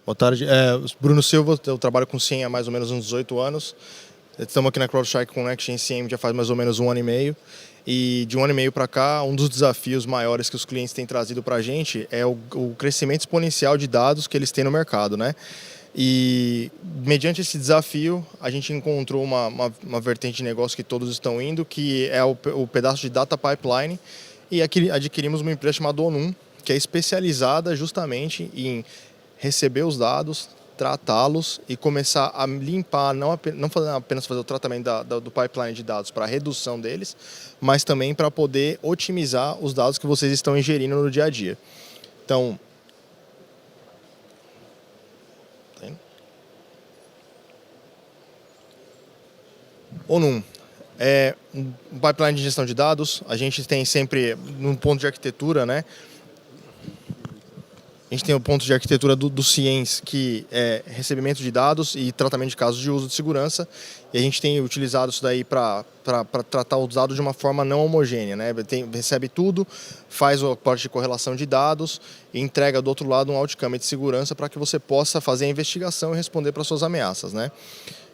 Boa tarde. Bruno Silva, eu trabalho com CIEM há mais ou menos uns 18 anos. Estamos aqui na CrowdStrike Connection em CIEM já faz mais ou menos 1 ano e meio. E de 1 ano e meio para cá, um dos desafios maiores que os clientes têm trazido para a gente é o crescimento exponencial de dados que eles têm no mercado, né? E mediante esse desafio, a gente encontrou uma vertente de negócio que todos estão indo, que é o pedaço de Data Pipeline, e adquirimos uma empresa chamada Onum, que é especializada justamente em receber os dados, tratá-los e começar a limpar, não apenas fazer o tratamento do pipeline de dados para a redução deles, mas também para poder otimizar os dados que vocês estão ingerindo no dia a dia. Então, Onum é um pipeline de gestão de dados. A gente tem sempre, num ponto de arquitetura, né? A gente tem o ponto de arquitetura do CIEMs, que é recebimento de dados e tratamento de casos de uso de segurança. E a gente tem utilizado isso daí para tratar os dados de uma forma não homogênea, né? Recebe tudo, faz a parte de correlação de dados e entrega do outro lado um outcome de segurança para que você possa fazer a investigação e responder para suas ameaças, né?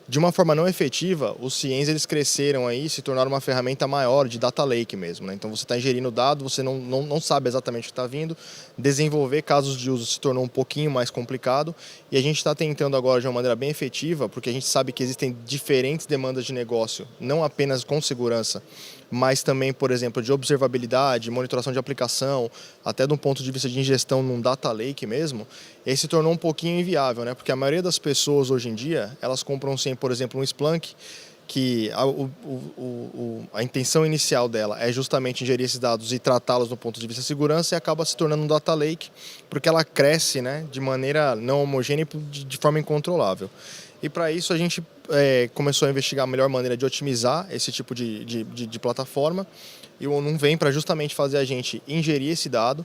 De uma forma não efetiva, os CIEMs eles cresceram aí, se tornaram uma ferramenta maior de data lake mesmo, né? Então você está ingerindo dado, você não sabe exatamente o que está vindo, desenvolver casos de uso se tornou um pouquinho mais complicado e a gente está tentando agora de uma maneira bem efetiva, porque a gente sabe que existem diferentes demandas de negócio, não apenas com segurança, mas também, por exemplo, de observabilidade, monitoração de aplicação, até de um ponto de vista de ingestão num data lake mesmo, esse se tornou um pouquinho inviável, né? Porque a maioria das pessoas hoje em dia, elas compram sim, por exemplo, um Splunk, que a intenção inicial dela é justamente ingerir esses dados e tratá-los do ponto de vista de segurança e acaba se tornando um data lake, porque ela cresce, né, de maneira não homogênea e de forma incontrolável. E para isso a gente começou a investigar a melhor maneira de otimizar esse tipo de plataforma, e o Onum vem para justamente fazer a gente ingerir esse dado,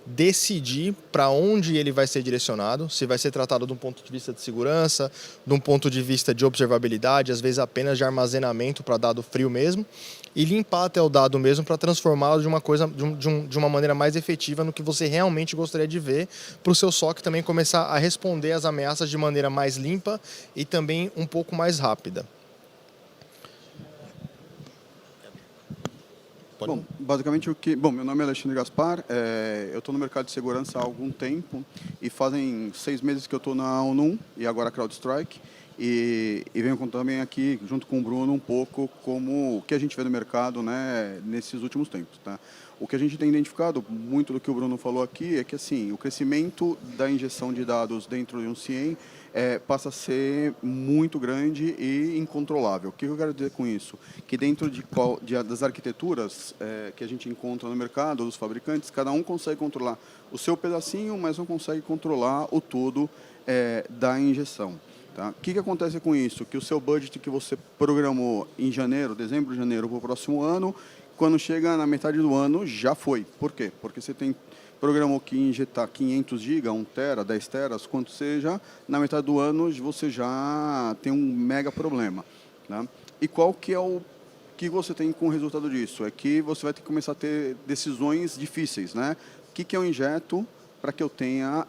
decidir para onde ele vai ser direcionado, se vai ser tratado de um ponto de vista de segurança, de um ponto de vista de observabilidade, às vezes apenas de armazenamento para dado frio mesmo, e limpar até o dado mesmo para transformá-lo de uma maneira mais efetiva no que você realmente gostaria de ver, para o seu SOC também começar a responder às ameaças de maneira mais limpa e também um pouco mais rápida. Bom, basicamente meu nome é Alexandre Gaspar, eu estou no mercado de segurança há algum tempo e fazem 6 meses que eu estou na Onum e agora CrowdStrike e venho também aqui junto com o Bruno um pouco como o que a gente vê no mercado, né, nesses últimos tempos, tá? O que a gente tem identificado, muito do que o Bruno falou aqui, é que assim, o crescimento da injeção de dados dentro de um CIEM passa a ser muito grande e incontrolável. O que eu quero dizer com isso? Que dentro das arquiteturas que a gente encontra no mercado, dos fabricantes, cada um consegue controlar o seu pedacinho, mas não consegue controlar o todo da injeção. Tá? O que acontece com isso? Que o seu budget que você programou em dezembro, janeiro, para o próximo ano, quando chega na metade do ano, já foi. Por quê? Porque você programou que injetar 500 GB, 1 tera, 10 teras, quanto seja, na metade do ano você já tem um mega problema. Né? E qual que é o que você tem com o resultado disso? É que você vai ter que começar a ter decisões difíceis. Né? O que eu injeto para que eu tenha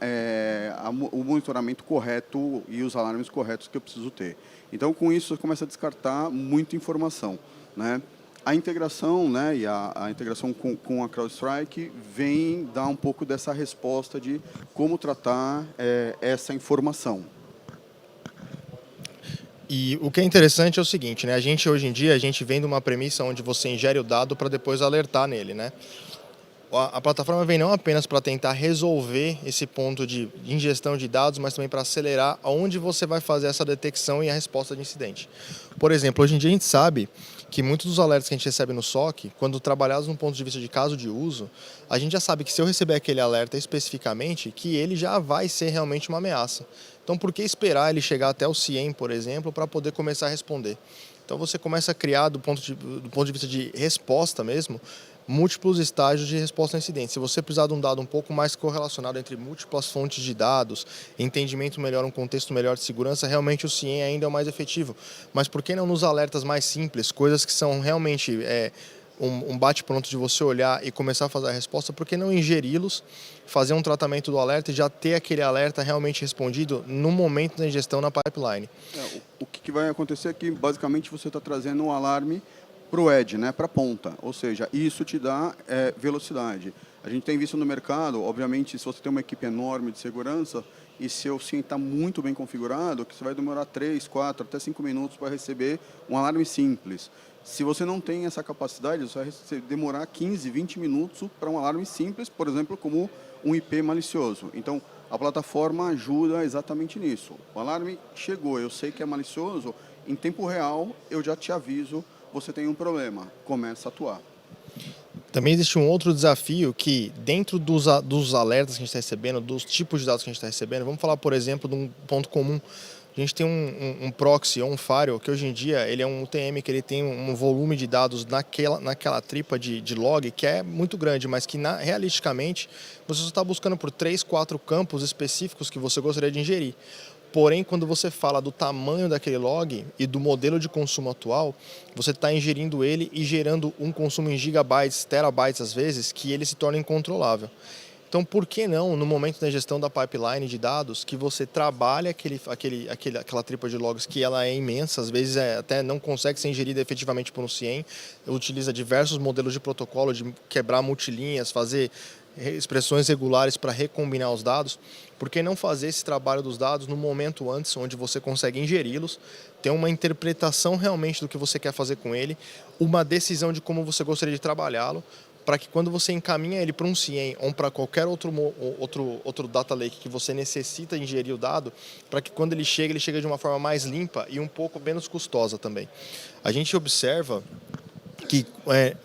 o monitoramento correto e os alarmes corretos que eu preciso ter. Então, com isso, você começa a descartar muita informação. Né? A integração, né, e a integração com a CrowdStrike vem dar um pouco dessa resposta de como tratar essa informação. E o que é interessante é o seguinte, né? A gente hoje em dia vem de uma premissa onde você ingere o dado para depois alertar nele, né? A plataforma vem não apenas para tentar resolver esse ponto de ingestão de dados, mas também para acelerar onde você vai fazer essa detecção e a resposta de incidente. Por exemplo, hoje em dia a gente sabe que muitos dos alertas que a gente recebe no SOC, quando trabalhados num ponto de vista de caso de uso, a gente já sabe que se eu receber aquele alerta especificamente, que ele já vai ser realmente uma ameaça. Então, por que esperar ele chegar até o CIEM, por exemplo, para poder começar a responder? Então, você começa a criar, do ponto de vista de resposta mesmo, múltiplos estágios de resposta a incidentes. Se você precisar de um dado um pouco mais correlacionado entre múltiplas fontes de dados, entendimento melhor, um contexto melhor de segurança, realmente o CIEM ainda é o mais efetivo. Mas por que não nos alertas mais simples, coisas que são realmente um bate-pronto de você olhar e começar a fazer a resposta, por que não ingeri-los, fazer um tratamento do alerta e já ter aquele alerta realmente respondido no momento da ingestão na pipeline? O que vai acontecer é que, basicamente, você está trazendo um alarme para o edge, né, para a ponta, ou seja, isso te dá velocidade. A gente tem visto no mercado, obviamente, se você tem uma equipe enorme de segurança e seu SIEM está muito bem configurado, que você vai demorar 3, 4, até 5 minutos para receber um alarme simples. Se você não tem essa capacidade, você vai demorar 15, 20 minutos para um alarme simples, por exemplo, como um IP malicioso. Então, a plataforma ajuda exatamente nisso. O alarme chegou, eu sei que é malicioso, em tempo real eu já te aviso, você tem um problema, começa a atuar. Também existe um outro desafio que, dentro dos alertas que a gente está recebendo, dos tipos de dados que a gente está recebendo, vamos falar, por exemplo, de um ponto comum. A gente tem um proxy ou um firewall que hoje em dia ele é um UTM que ele tem um volume de dados naquela tripa de log que é muito grande, mas que realisticamente você só está buscando por 3, 4 campos específicos que você gostaria de ingerir. Porém, quando você fala do tamanho daquele log e do modelo de consumo atual, você está ingerindo ele e gerando um consumo em gigabytes, terabytes às vezes, que ele se torna incontrolável. Então, por que não, no momento da gestão da pipeline de dados, que você trabalhe aquela tripa de logs que ela é imensa, às vezes até não consegue ser ingerida efetivamente por um CIEM, utiliza diversos modelos de protocolo, de quebrar multilinhas, fazer expressões regulares para recombinar os dados. Por que não fazer esse trabalho dos dados no momento antes, onde você consegue ingeri-los, ter uma interpretação realmente do que você quer fazer com ele, uma decisão de como você gostaria de trabalhá-lo, para que quando você encaminha ele para um CIEM ou para qualquer outro data lake que você necessita ingerir o dado, para que quando ele chega de uma forma mais limpa e um pouco menos custosa também. A gente observa que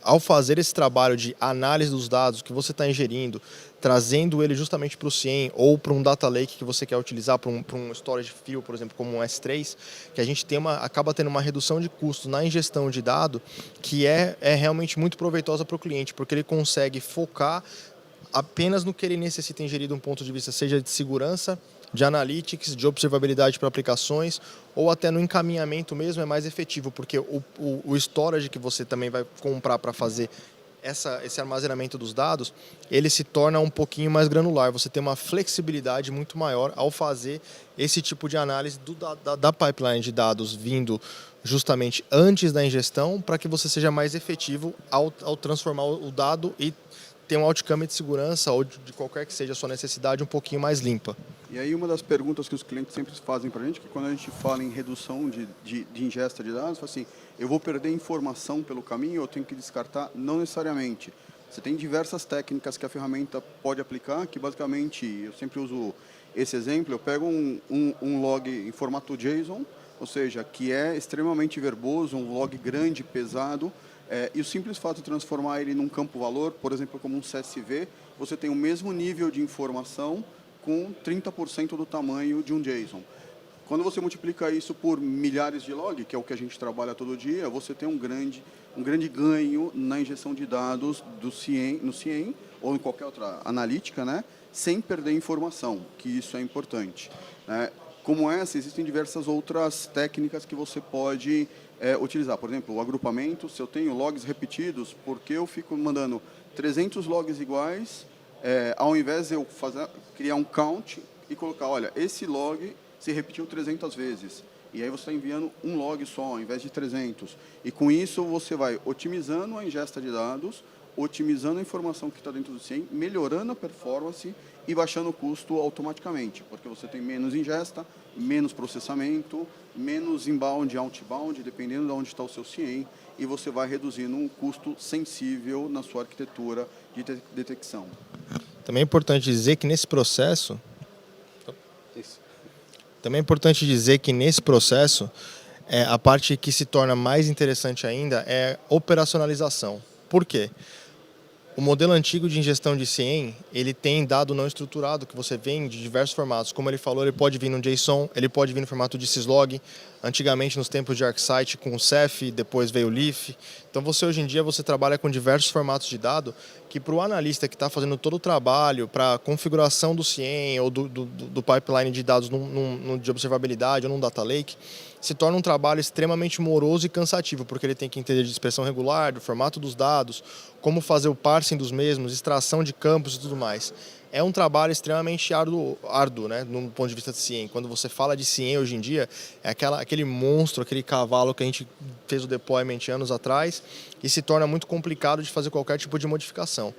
ao fazer esse trabalho de análise dos dados que você está ingerindo, trazendo ele justamente para o CIEM ou para um data lake que você quer utilizar, para um storage field, por exemplo, como um S3, que a gente acaba tendo uma redução de custos na ingestão de dado que é realmente muito proveitosa para o cliente, porque ele consegue focar apenas no que ele necessita ingerir de um ponto de vista, seja de segurança, de analytics, de observabilidade para aplicações, ou até no encaminhamento mesmo é mais efetivo, porque o storage que você também vai comprar para fazer esse armazenamento dos dados, ele se torna um pouquinho mais granular. Você tem uma flexibilidade muito maior ao fazer esse tipo de análise da pipeline de dados vindo justamente antes da ingestão, para que você seja mais efetivo ao transformar o dado e ter um outcome de segurança ou de qualquer que seja a sua necessidade um pouquinho mais limpa. E aí uma das perguntas que os clientes sempre fazem para a gente, que quando a gente fala em redução de ingesta de dados, fala assim, eu vou perder informação pelo caminho ou eu tenho que descartar? Não necessariamente. Você tem diversas técnicas que a ferramenta pode aplicar, que basicamente, eu sempre uso esse exemplo, eu pego um log em formato JSON, ou seja, que é extremamente verboso, um log grande, pesado, e o simples fato de transformar ele num campo-valor, por exemplo, como um CSV, você tem o mesmo nível de informação com 30% do tamanho de um JSON. Quando você multiplica isso por milhares de log, que é o que a gente trabalha todo dia, você tem um grande ganho na injeção de dados no CIEM ou em qualquer outra analítica, né, sem perder informação, que isso é importante. Como essa, existem diversas outras técnicas que você pode utilizar. Por exemplo, o agrupamento, se eu tenho logs repetidos, por que eu fico mandando 300 logs iguais, ao invés de eu criar um count e colocar, olha, esse log se repetiu 300 vezes. E aí você está enviando um log só, ao invés de 300. E com isso você vai otimizando a ingesta de dados, otimizando a informação que está dentro do CIEM, melhorando a performance e baixando o custo automaticamente, porque você tem menos ingesta, menos processamento, menos inbound e outbound, dependendo de onde está o seu CIEM, e você vai reduzindo um custo sensível na sua arquitetura de detecção. Também é importante dizer que nesse processo... a parte que se torna mais interessante ainda é a operacionalização. Por quê? O modelo antigo de ingestão de CIEM, ele tem dado não estruturado, que você vê de diversos formatos. Como ele falou, ele pode vir no JSON, ele pode vir no formato de syslog. antigamente nos tempos de ArcSight com o Ceph, depois veio o Leaf. Então hoje em dia você trabalha com diversos formatos de dado que para o analista que está fazendo todo o trabalho para a configuração do CIEM ou do pipeline de dados de observabilidade ou num data lake, se torna um trabalho extremamente moroso e cansativo, porque ele tem que entender de expressão regular, do formato dos dados, como fazer o parsing dos mesmos, extração de campos e tudo mais. É um trabalho extremamente árduo, né, no ponto de vista de CIEM. Quando você fala de CIEM hoje em dia, é aquele monstro, aquele cavalo que a gente fez o deployment anos atrás e se torna muito complicado de fazer qualquer tipo de modificação.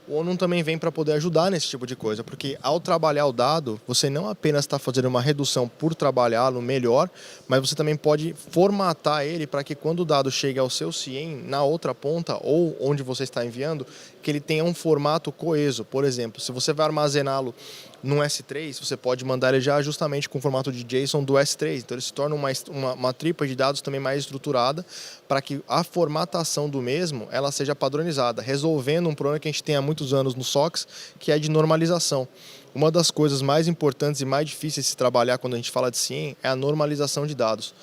O ONU também vem para poder ajudar nesse tipo de coisa, porque ao trabalhar o dado, você não apenas está fazendo uma redução por trabalhá-lo melhor, mas você também pode formatar ele para que quando o dado chegue ao seu CIEM, na outra ponta ou onde você está enviando, que ele tenha um formato coeso. Por exemplo, se você vai armazená-lo num S3, você pode mandar ele já justamente com o formato de JSON do S3. Então ele se torna uma tripa de dados também mais estruturada para que a formatação do mesmo ela seja padronizada, resolvendo um problema que a gente tem há muitos anos no SOX, que é de normalização. Uma das coisas mais importantes e mais difíceis de se trabalhar quando a gente fala de CIEM é a normalização de dados.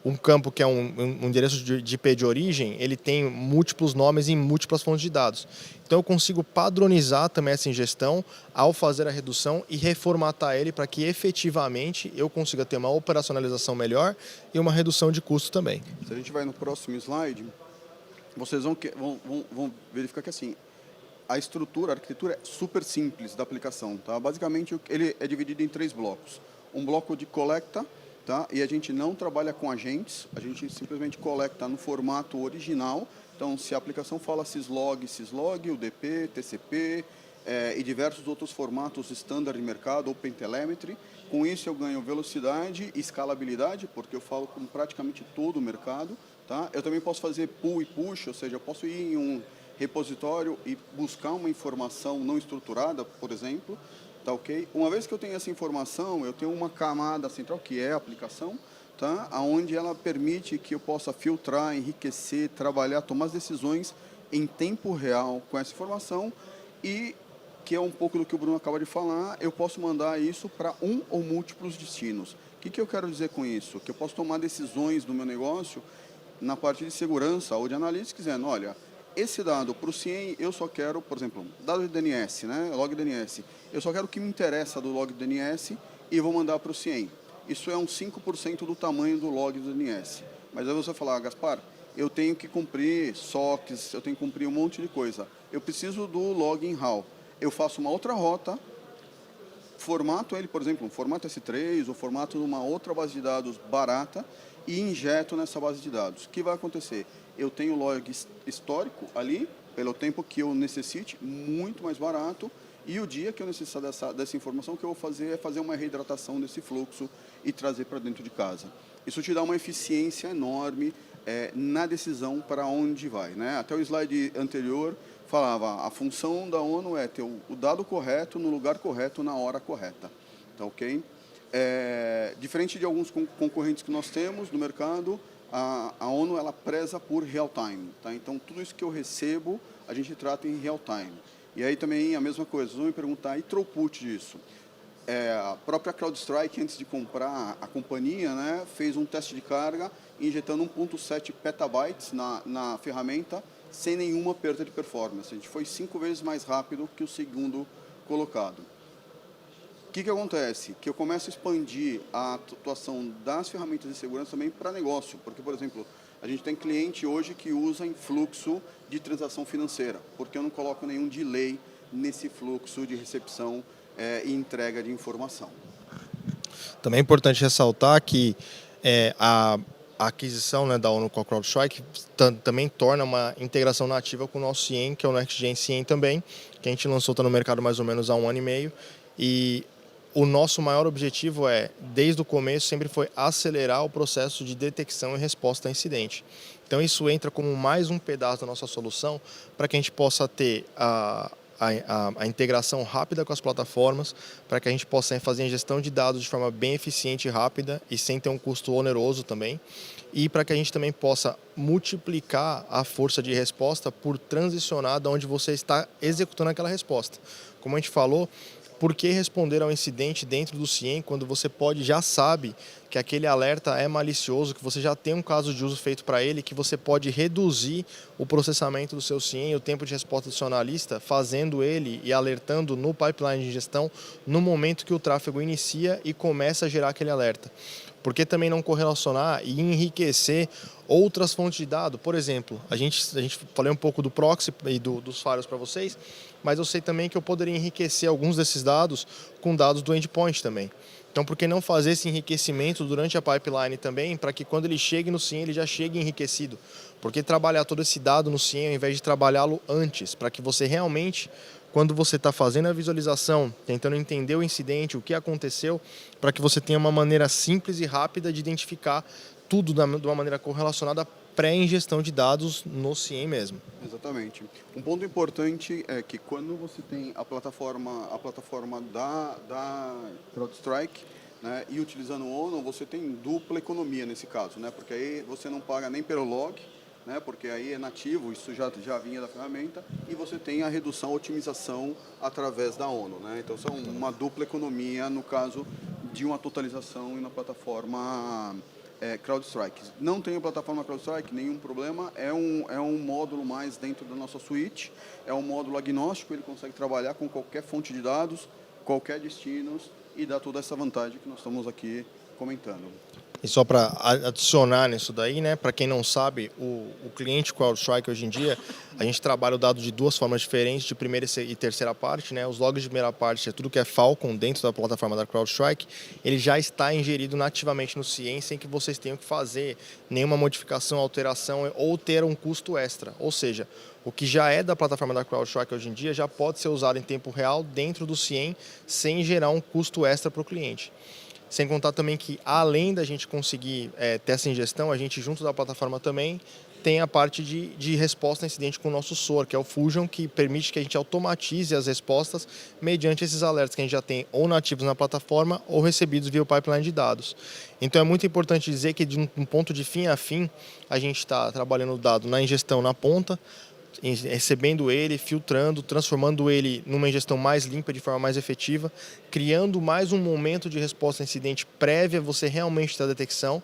Um campo que é um endereço de IP de origem, ele tem múltiplos nomes em múltiplas fontes de dados. Então eu consigo padronizar também essa ingestão ao fazer a redução e reformatar ele para que efetivamente eu consiga ter uma operacionalização melhor e uma redução de custo também. Se a gente vai no próximo slide, vocês vão verificar que assim, a arquitetura é super simples da aplicação. Tá? Basicamente, ele é dividido em 3 blocos. Um bloco de coleta, tá? E a gente não trabalha com agentes, a gente simplesmente coleta no formato original. Então, se a aplicação fala syslog, UDP, TCP e diversos outros formatos standard de mercado, OpenTelemetry, com isso eu ganho velocidade e escalabilidade, porque eu falo com praticamente todo o mercado. Tá? Eu também posso fazer pull e push, ou seja, eu posso ir em um repositório e buscar uma informação não estruturada, por exemplo. Tá, okay? Uma vez que eu tenho essa informação, eu tenho uma camada central, que é a aplicação, tá? Onde ela permite que eu possa filtrar, enriquecer, trabalhar, tomar as decisões em tempo real com essa informação e, que é um pouco do que o Bruno acaba de falar, eu posso mandar isso para um ou múltiplos destinos. O que eu quero dizer com isso? Que eu posso tomar decisões no meu negócio na parte de segurança ou de analytics, dizendo, olha, esse dado para o CIEM, eu só quero, por exemplo, dado de DNS, né, log DNS, eu só quero o que me interessa do log DNS e vou mandar para o CIEM. Isso é uns 5% do tamanho do log do DNS. Mas aí você vai falar, Gaspar, eu tenho que cumprir SOCs, eu tenho que cumprir um monte de coisa. Eu preciso do log in RAW. Eu faço uma outra rota, formato ele, por exemplo, um formato S3 ou formato de uma outra base de dados barata e injeto nessa base de dados. O que vai acontecer? Eu tenho o log histórico ali, pelo tempo que eu necessite, muito mais barato, e o dia que eu necessitar dessa informação, o que eu vou fazer é fazer uma reidratação desse fluxo e trazer para dentro de casa. Isso te dá uma eficiência enorme na decisão para onde vai. Né? Até o slide anterior falava, a função da ONU é ter o dado correto, no lugar correto, na hora correta. Tá, ok? Diferente de alguns concorrentes que nós temos no mercado, a ONU ela preza por real time, tá? Então tudo isso que eu recebo a gente trata em real time. E aí também a mesma coisa, vocês vão me perguntar e throughput disso. A própria CrowdStrike, antes de comprar a companhia, né, fez um teste de carga injetando 1.7 petabytes na ferramenta sem nenhuma perda de performance. A gente foi 5 vezes mais rápido que o segundo colocado. O que acontece? Que eu começo a expandir a atuação das ferramentas de segurança também para negócio. Porque, por exemplo, a gente tem cliente hoje que usa em fluxo de transação financeira, porque eu não coloco nenhum delay nesse fluxo de recepção e entrega de informação. Também é importante ressaltar que a aquisição, né, da ONU com a CrowdStrike também torna uma integração nativa com o nosso CIEM, que é o NextGen CIEM também, que a gente lançou, está no mercado mais ou menos há 1 ano e meio. E o nosso maior objetivo desde o começo, sempre foi acelerar o processo de detecção e resposta a incidente. Então isso entra como mais um pedaço da nossa solução para que a gente possa ter a integração rápida com as plataformas, para que a gente possa fazer a ingestão de dados de forma bem eficiente e rápida e sem ter um custo oneroso também, e para que a gente também possa multiplicar a força de resposta por transicionar de onde você está executando aquela resposta. Como a gente falou, por que responder ao incidente dentro do CIEM quando você já sabe que aquele alerta é malicioso, que você já tem um caso de uso feito para ele, que você pode reduzir o processamento do seu CIEM, o tempo de resposta do seu analista, fazendo ele e alertando no pipeline de ingestão no momento que o tráfego inicia e começa a gerar aquele alerta. Por que também não correlacionar e enriquecer outras fontes de dados? Por exemplo, a gente falei um pouco do proxy e dos firewalls para vocês, mas eu sei também que eu poderia enriquecer alguns desses dados com dados do endpoint também. Então, por que não fazer esse enriquecimento durante a pipeline também, para que quando ele chegue no CIEM, ele já chegue enriquecido? Por que trabalhar todo esse dado no CIEM ao invés de trabalhá-lo antes, para que você realmente, quando você está fazendo a visualização, tentando entender o incidente, o que aconteceu, para que você tenha uma maneira simples e rápida de identificar tudo de uma maneira correlacionada pré-ingestão de dados no CIEM mesmo. Exatamente. Um ponto importante é que quando você tem a plataforma da CrowdStrike, né, e utilizando o ONO, você tem dupla economia nesse caso, né, porque aí você não paga nem pelo log, né, porque aí é nativo, isso já vinha da ferramenta, e você tem a redução, a otimização através da ONO. Né, então, são uma dupla economia no caso de uma totalização na plataforma CrowdStrike. Não tem a plataforma CrowdStrike, nenhum problema, é um módulo mais dentro da nossa suíte, é um módulo agnóstico, ele consegue trabalhar com qualquer fonte de dados, qualquer destinos e dá toda essa vantagem que nós estamos aqui comentando. E só para adicionar nisso daí, né, para quem não sabe, o cliente CrowdStrike hoje em dia, a gente trabalha o dado de duas formas diferentes, de primeira e terceira parte, né? Os logs de primeira parte é tudo que é Falcon dentro da plataforma da CrowdStrike, ele já está ingerido nativamente no CIEM sem que vocês tenham que fazer nenhuma modificação, alteração ou ter um custo extra. Ou seja, o que já é da plataforma da CrowdStrike hoje em dia já pode ser usado em tempo real dentro do CIEM sem gerar um custo extra para o cliente. Sem contar também que, além da gente conseguir ter essa ingestão, a gente, junto da plataforma também, tem a parte de resposta a incidente com o nosso SOAR, que é o Fusion, que permite que a gente automatize as respostas mediante esses alertas que a gente já tem ou nativos na plataforma ou recebidos via o pipeline de dados. Então, é muito importante dizer que, de um ponto de fim a fim, a gente está trabalhando o dado na ingestão na ponta, recebendo ele, filtrando, transformando ele numa ingestão mais limpa, de forma mais efetiva, criando mais um momento de resposta a incidente prévia, você realmente ter a detecção.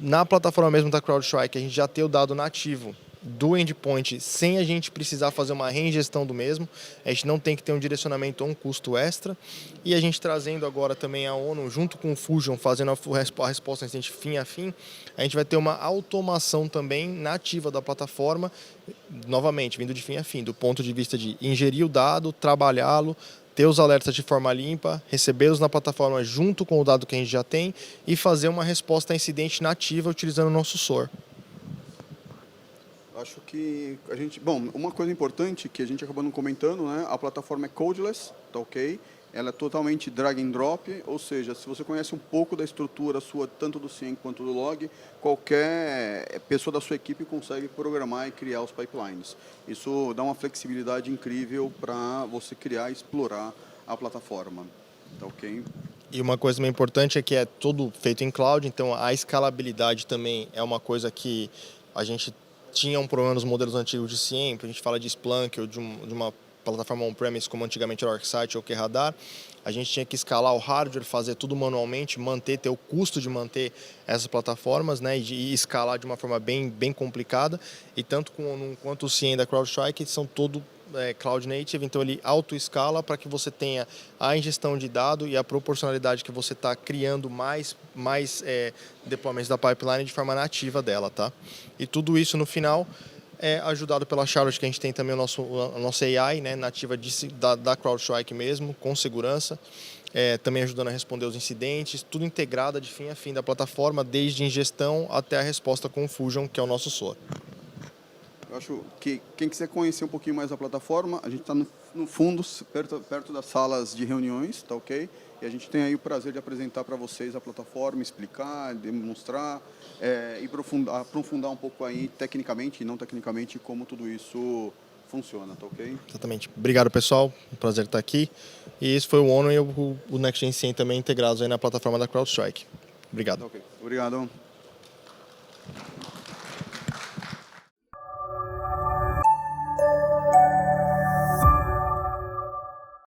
Na plataforma mesmo da CrowdStrike, a gente já tem o dado nativo do endpoint sem a gente precisar fazer uma reingestão do mesmo, a gente não tem que ter um direcionamento ou um custo extra, e a gente trazendo agora também a ONO junto com o Fusion, fazendo a resposta a incidente fim a fim, a gente vai ter uma automação também nativa da plataforma, novamente, vindo de fim a fim, do ponto de vista de ingerir o dado, trabalhá-lo, ter os alertas de forma limpa, recebê-los na plataforma junto com o dado que a gente já tem e fazer uma resposta a incidente nativa utilizando o nosso SOAR. Acho que a gente... Bom, uma coisa importante que a gente acabou não comentando, né? A plataforma é codeless, tá ok? Ela é totalmente drag and drop, ou seja, se você conhece um pouco da estrutura sua, tanto do CIEM quanto do log, qualquer pessoa da sua equipe consegue programar e criar os pipelines. Isso dá uma flexibilidade incrível para você criar e explorar a plataforma, tá ok? E uma coisa bem importante é que é tudo feito em cloud, então a escalabilidade também é uma coisa que a gente tinha um problema nos modelos antigos de CIEM, a gente fala de Splunk ou de uma plataforma on-premise como antigamente era o ArcSight ou o QRadar, a gente tinha que escalar o hardware, fazer tudo manualmente, ter o custo de manter essas plataformas, né, e escalar de uma forma bem complicada, e tanto com o ONU quanto o CIEM da CrowdStrike são todo Cloud Native, então ele auto-escala para que você tenha a ingestão de dado e a proporcionalidade que você está criando mais deployments da pipeline de forma nativa dela, tá? E tudo isso no final é ajudado pela Charlotte, que a gente tem também a nossa AI, né, nativa da CrowdStrike mesmo, com segurança, também ajudando a responder os incidentes, tudo integrado de fim a fim da plataforma, desde ingestão até a resposta com o Fusion, que é o nosso SOAR. Eu acho que quem quiser conhecer um pouquinho mais a plataforma, a gente está no fundo, perto das salas de reuniões, tá ok? E a gente tem aí o prazer de apresentar para vocês a plataforma, explicar, demonstrar e aprofundar um pouco aí tecnicamente e não tecnicamente como tudo isso funciona, tá ok? Exatamente. Obrigado, pessoal. Um prazer estar aqui. E esse foi o ONU e o NextGen 100 também integrados aí na plataforma da CrowdStrike. Obrigado. Tá ok. Obrigado.